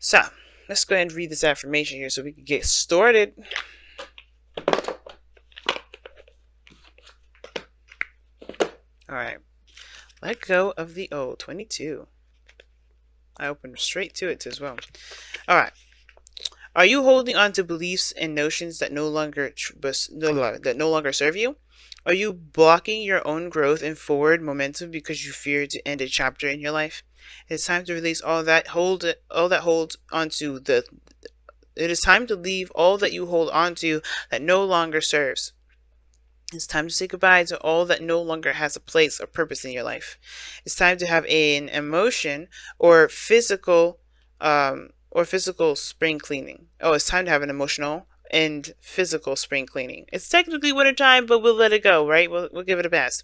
So, let's go ahead and read this affirmation here so we can get started. Alright. Let go of the old. 22. I opened straight to it as well. Alright. Are you holding on to beliefs and notions that no longer serve you? Are you blocking your own growth and forward momentum because you fear to end a chapter in your life? It's time to release all that holds onto the. It is time to leave all that you hold onto that no longer serves. It's time to say goodbye to all that no longer has a place or purpose in your life. It's time to have an emotion or physical spring cleaning. Oh, it's time to have an emotional and physical spring cleaning. It's technically winter time, but we'll let it go, right? We'll give it a pass.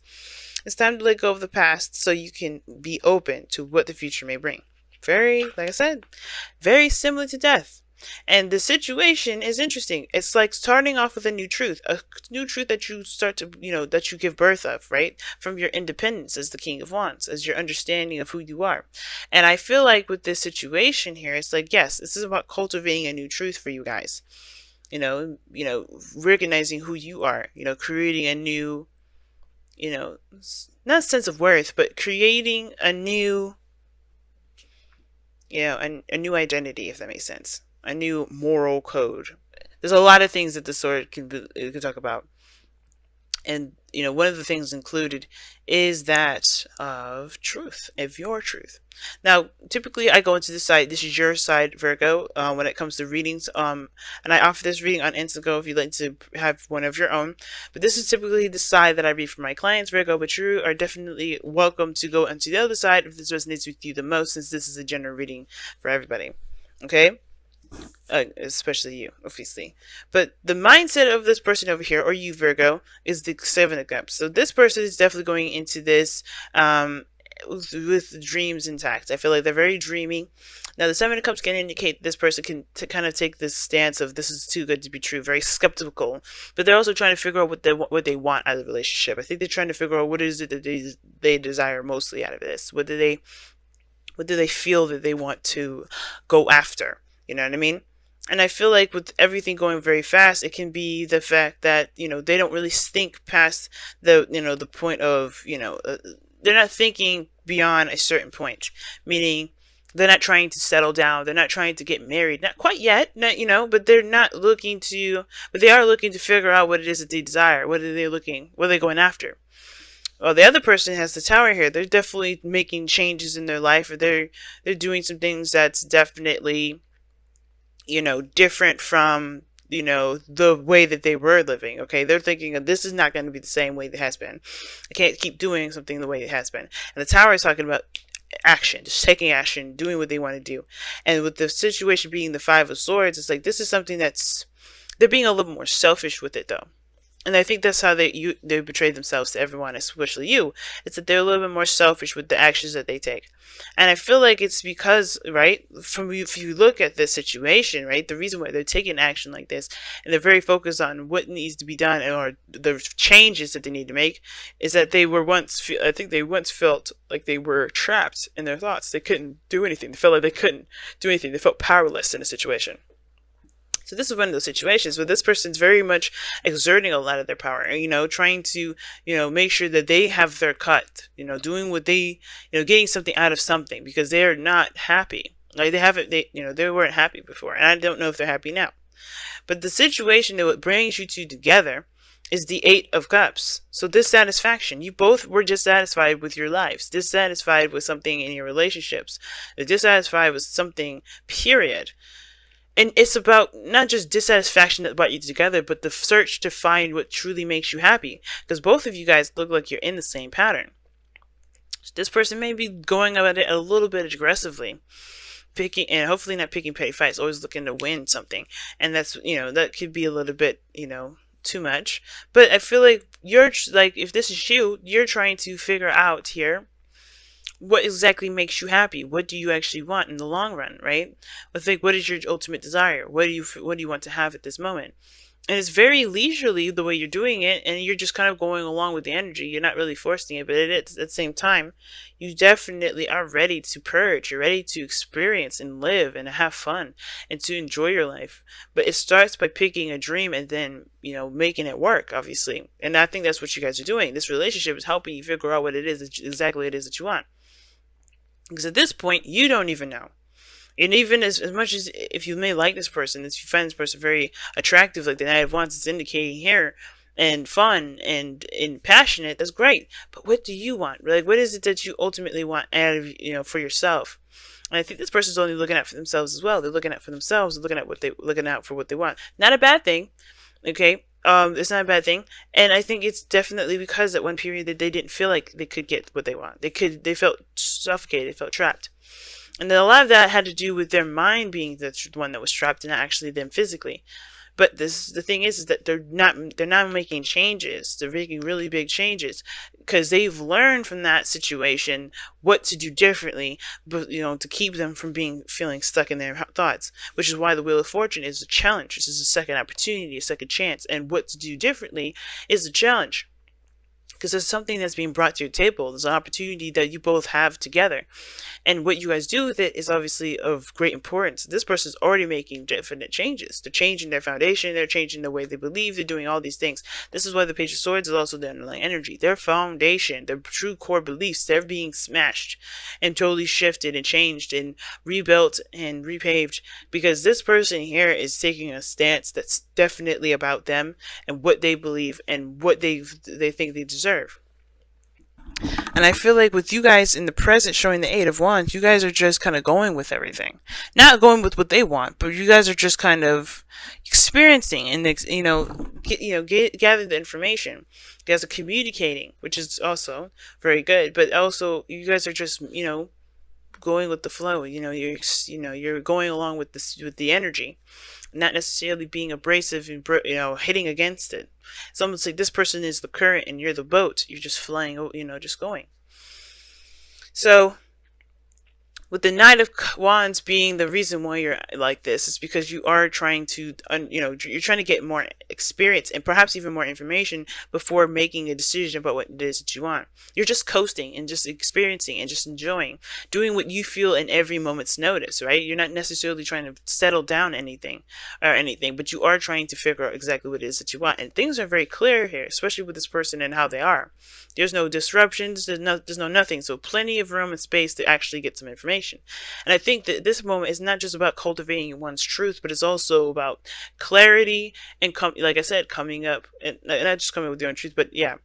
It's time to let go of the past so you can be open to what the future may bring. Like I said, very similar to death. And the situation is interesting. It's like starting off with a new truth that you start to, that you give birth of, right? From your independence as the King of Wands, as your understanding of who you are. And I feel like with this situation here, it's like, yes, this is about cultivating a new truth for you guys. Recognizing who you are, creating a new, not sense of worth, but creating a new, a new identity, if that makes sense. A new moral code. There's a lot of things that the sword can talk about. And, one of the things included is that of truth, of your truth. Now, typically I go into this side. This is your side, Virgo, when it comes to readings. And I offer this reading on Instago if you'd like to have one of your own. But this is typically the side that I read for my clients, Virgo. But you are definitely welcome to go onto the other side if this resonates with you the most, since this is a general reading for everybody. Okay? Especially you, obviously. But the mindset of this person over here, or you, Virgo, is the Seven of Cups. So this person is definitely going into this with dreams intact. I feel like they're very dreamy. Now, the Seven of Cups can indicate this person can kind of take this stance of this is too good to be true, very skeptical. But they're also trying to figure out what they want out of the relationship. I think they're trying to figure out what is it that they desire mostly out of this. What do they feel that they want to go after? You know what I mean? And I feel like with everything going very fast, it can be the fact that, they don't really think past the point of, they're not thinking beyond a certain point, meaning they're not trying to settle down. They're not trying to get married. Not quite yet, but they're not looking to, but they are looking to figure out what it is that they desire. What are they going after? Well, the other person has the Tower here. They're definitely making changes in their life, or they're doing some things that's definitely, different from, the way that they were living. Okay, they're thinking this is not going to be the same way it has been. I can't keep doing something the way it has been. And the Tower is talking about action, just taking action, doing what they want to do. And with the situation being the Five of Swords, it's like this is something they're being a little more selfish with it, though. And I think that's how they betray themselves to everyone, especially you. It's that they're a little bit more selfish with the actions that they take. And I feel like it's because, right, if you look at this situation, right, the reason why they're taking action like this, and they're very focused on what needs to be done or the changes that they need to make, is that I think they once felt like they were trapped in their thoughts. They couldn't do anything. They felt like they couldn't do anything. They felt powerless in a situation. So this is one of those situations where this person's very much exerting a lot of their power, trying to, make sure that they have their cut, doing what they, getting something out of something, because they're not happy. Like they weren't happy before, and I don't know if they're happy now. But the situation that brings you two together is the Eight of Cups. So dissatisfaction. You both were dissatisfied with your lives, dissatisfied with something in your relationships, dissatisfied with something, period. And it's about not just dissatisfaction that brought you together, but the search to find what truly makes you happy. Because both of you guys look like you're in the same pattern. This person may be going about it a little bit aggressively, and hopefully not picking petty fights, always looking to win something. And that's, that could be a little bit, too much. But I feel like if this is you, you're trying to figure out here what exactly makes you happy. What do you actually want in the long run, right? What is your ultimate desire? What do you want to have at this moment? And it's very leisurely the way you're doing it, and you're just kind of going along with the energy. You're not really forcing it, but at the same time, you definitely are ready to purge. You're ready to experience and live and have fun and to enjoy your life. But it starts by picking a dream and then, making it work, obviously. And I think that's what you guys are doing. This relationship is helping you figure out what it is, exactly what it is that you want. Because at this point, you don't even know. And even as much as if you may like this person, if you find this person very attractive, like the Knight of Wands is indicating here, and fun and passionate, that's great. But what do you want? Like, what is it that you ultimately want out of, for yourself? And I think this person's only looking out for themselves as well. They're looking out for themselves, looking out for what they want. Not a bad thing, okay? It's not a bad thing, and I think it's definitely because at one period that they didn't feel like they could get what they want. They felt suffocated, they felt trapped. And then a lot of that had to do with their mind being the one that was trapped, and not actually them physically. But the thing is that they're not making changes. They're making really big changes because they've learned from that situation what to do differently, but to keep them from feeling stuck in their thoughts. Which is why the Wheel of Fortune is a challenge. This is a second opportunity, a second chance, and what to do differently is a challenge. Because there's something that's being brought to your table. There's an opportunity that you both have together. And what you guys do with it is obviously of great importance. This person's already making definite changes. They're changing their foundation. They're changing the way they believe. They're doing all these things. This is why the Page of Swords is also the underlying energy. Their foundation, their true core beliefs, they're being smashed and totally shifted and changed and rebuilt and repaved. Because this person here is taking a stance that's definitely about them and what they believe and what they think they deserve. And I feel like with you guys in the present showing the Eight of Wands, you guys are just kind of going with everything. Not going with what they want, but you guys are just kind of experiencing and, gather the information. You guys are communicating, which is also very good. But also, you guys are just, going with the flow. You're going along with the energy, not necessarily being abrasive and hitting against it. It's almost like this person is the current and you're the boat. You're just flying, just going. So with the Knight of Wands being the reason why you're like this, is because you are trying to, you're trying to get more experience and perhaps even more information before making a decision about what it is that you want. You're just coasting and just experiencing and just enjoying, doing what you feel in every moment's notice, right? You're not necessarily trying to settle down anything, but you are trying to figure out exactly what it is that you want. And things are very clear here, especially with this person and how they are. There's no disruptions, there's no nothing, so plenty of room and space to actually get some information. And I think that this moment is not just about cultivating one's truth, but it's also about clarity and, like I said, coming up, and not just coming up with your own truth, but yeah,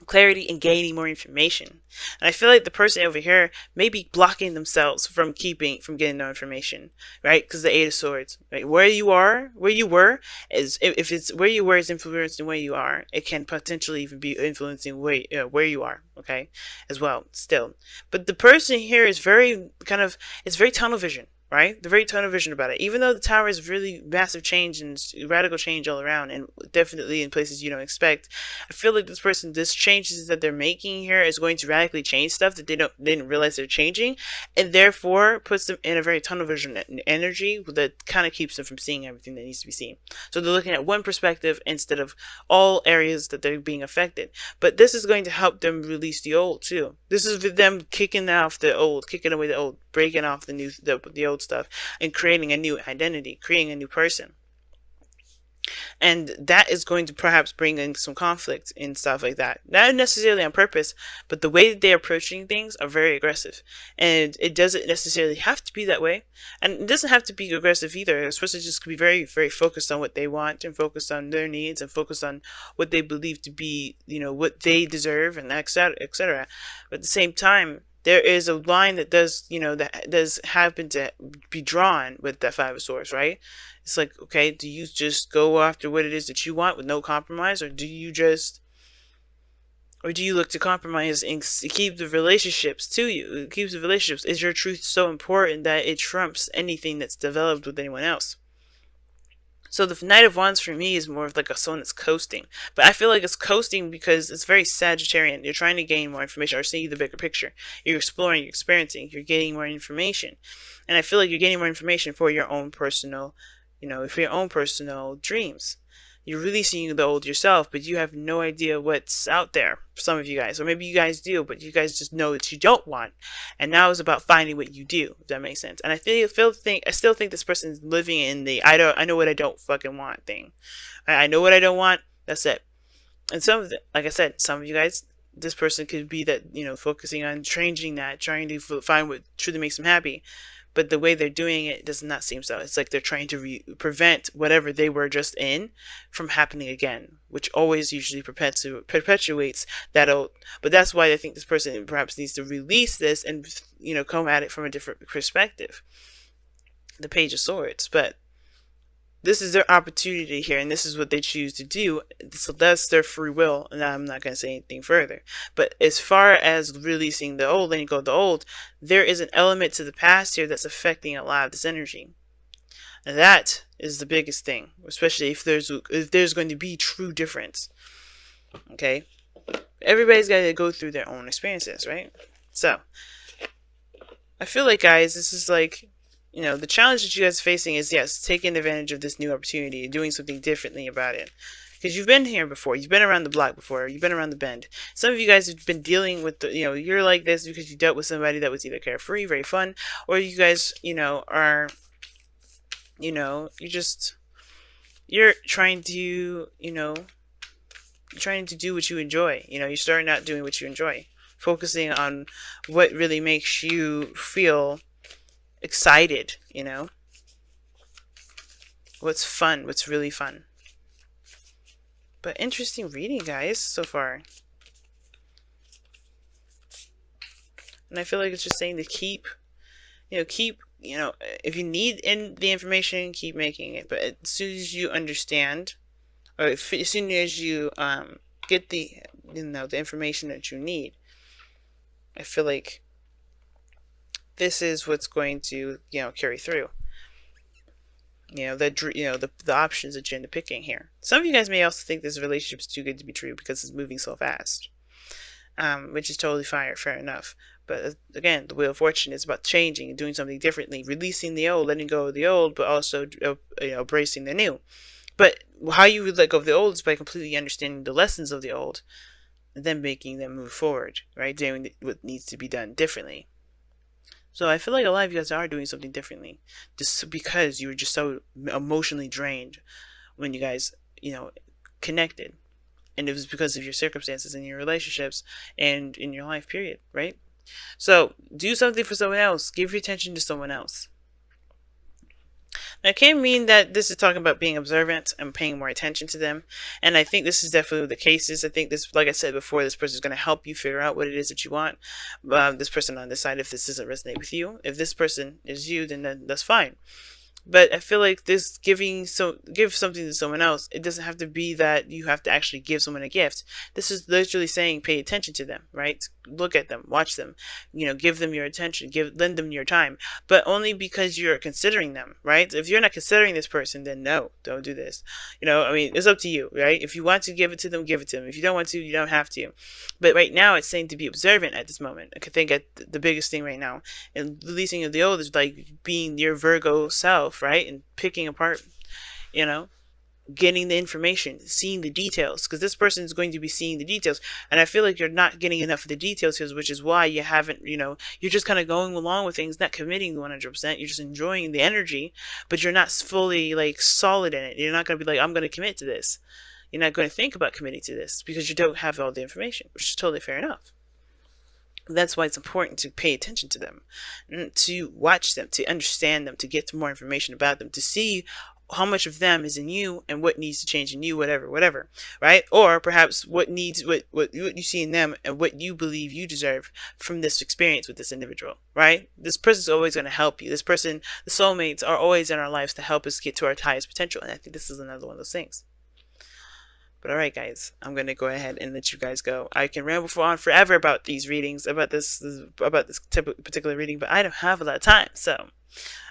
clarity and gaining more information. And I feel like the person over here may be blocking themselves from getting no information, right? Because the Eight of Swords, right? Where you were is, if it's where you were is influencing where you are, it can potentially even be influencing where you are, okay, as well, still. But the person here is it's very tunnel vision. Right? They're very tunnel vision about it. Even though the Tower is really massive change and radical change all around, and definitely in places you don't expect, I feel like this changes that they're making here is going to radically change stuff that they didn't realize they're changing, and therefore puts them in a very tunnel vision energy that kind of keeps them from seeing everything that needs to be seen. So they're looking at one perspective instead of all areas that they're being affected. But this is going to help them release the old too. This is them kicking away the old, breaking off the old stuff and creating a new identity, creating a new person. And that is going to perhaps bring in some conflict and stuff like that. Not necessarily on purpose, but the way that they're approaching things are very aggressive. And it doesn't necessarily have to be that way. And it doesn't have to be aggressive either. It's supposed to just be very, very focused on what they want and focused on their needs and focused on what they believe to be, what they deserve, and etc., etc. But at the same time, there is a line that does happen to be drawn with that Five of Swords, right? It's like, okay, do you just go after what it is that you want with no compromise, or do you look to compromise and keep the relationships to you? It keeps the relationships. Is your truth so important that it trumps anything that's developed with anyone else? So the Knight of Wands for me is more of like someone that's coasting. But I feel like it's coasting because it's very Sagittarian. You're trying to gain more information or see the bigger picture. You're exploring, you're experiencing, you're getting more information. And I feel like you're getting more information for your own personal, dreams. You're releasing the old yourself, but you have no idea what's out there for some of you guys. Or maybe you guys do, but you guys just know that you don't want. And now it's about finding what you do, if that makes sense. And I still think this person is living in the I know what I don't fucking want thing. I know what I don't want. That's it. And some of the, like I said, some of you guys, this person could be that, focusing on changing that, trying to find what truly makes them happy. But the way they're doing it does not seem so. It's like they're trying to prevent whatever they were just in from happening again, which always usually perpetuates that old. But that's why I think this person perhaps needs to release this and, come at it from a different perspective. The Page of Swords. But this is their opportunity here, and this is what they choose to do. So that's their free will, and I'm not going to say anything further. But as far as releasing the old, letting go of the old, there is an element to the past here that's affecting a lot of this energy. And that is the biggest thing, especially if there's going to be true difference. Okay? Everybody's got to go through their own experiences, right? So, I feel like, guys, this is like, the challenge that you guys are facing is, yes, taking advantage of this new opportunity and doing something differently about it. Because you've been here before. You've been around the block before. You've been around the bend. Some of you guys have been dealing with, you're like this because you dealt with somebody that was either carefree, very fun, or you guys, are, you're trying to, trying to do what you enjoy. You're starting out doing what you enjoy. Focusing on what really makes you feel excited, what's fun, what's really fun. But interesting reading, guys, so far. And I feel like it's just saying to keep, if you need the information, keep making it. But as soon as you understand, or as soon as you get the, the information that you need, I feel like this is what's going to, carry through. The options that you're into picking here. Some of you guys may also think this relationship is too good to be true because it's moving so fast, which is totally fair enough. But again, the Wheel of Fortune is about changing and doing something differently, releasing the old, letting go of the old, but also embracing the new. But how you would let go of the old is by completely understanding the lessons of the old, and then making them move forward, right? Doing what needs to be done differently. So I feel like a lot of you guys are doing something differently, just because you were just so emotionally drained when you guys, connected. And it was because of your circumstances and your relationships and in your life, period, right? So do something for someone else. Give your attention to someone else. Now, it can mean that this is talking about being observant and paying more attention to them. And I think this is definitely the cases. I think this, like I said before, this person is going to help you figure out what it is that you want. This person on this side, if this doesn't resonate with you. If this person is you, then that's fine. But I feel like this give something to someone else. It doesn't have to be that you have to actually give someone a gift. This is literally saying pay attention to them, right? Look at them, watch them, give them your attention, lend them your time, but only because you're considering them, right? If you're not considering this person, then no, don't do this. It's up to you, right? If you want to give it to them, give it to them. If you don't want to, you don't have to. But right now, it's saying to be observant at this moment. I think the biggest thing right now, and releasing of the old is like being your Virgo self, right? And picking apart, getting the information, seeing the details, because this person is going to be seeing the details. And I feel like you're not getting enough of the details here, which is why you haven't, you're just kind of going along with things, not committing 100%. You're just enjoying the energy, but you're not fully like solid in it. You're not going to be like, I'm going to commit to this. You're not going to think about committing to this because you don't have all the information, which is totally fair enough. That's why it's important to pay attention to them, to watch them, to understand them, to get more information about them, to see how much of them is in you and what needs to change in you, whatever, right? Or perhaps what you see in them and what you believe you deserve from this experience with this individual, right? This person's always going to help you. This person, the soulmates, are always in our lives to help us get to our highest potential. And I think this is another one of those things. But alright, guys, I'm going to go ahead and let you guys go. I can ramble on forever about these readings, about this particular reading, but I don't have a lot of time. So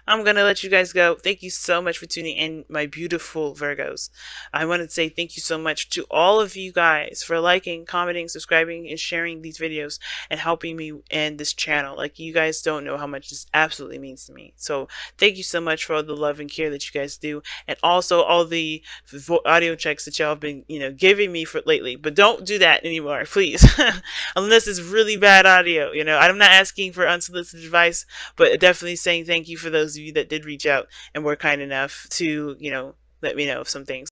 I'm going to let you guys go. Thank you so much for tuning in, my beautiful Virgos. I want to say thank you so much to all of you guys for liking, commenting, subscribing, and sharing these videos and helping me and this channel. Like, you guys don't know how much this absolutely means to me. So thank you so much for all the love and care that you guys do, and also all the audio checks that y'all have been, giving me for lately. But don't do that anymore, please. Unless it's really bad audio. I'm not asking for unsolicited advice, but definitely saying thank you for those of you that did reach out and were kind enough to, let me know of some things.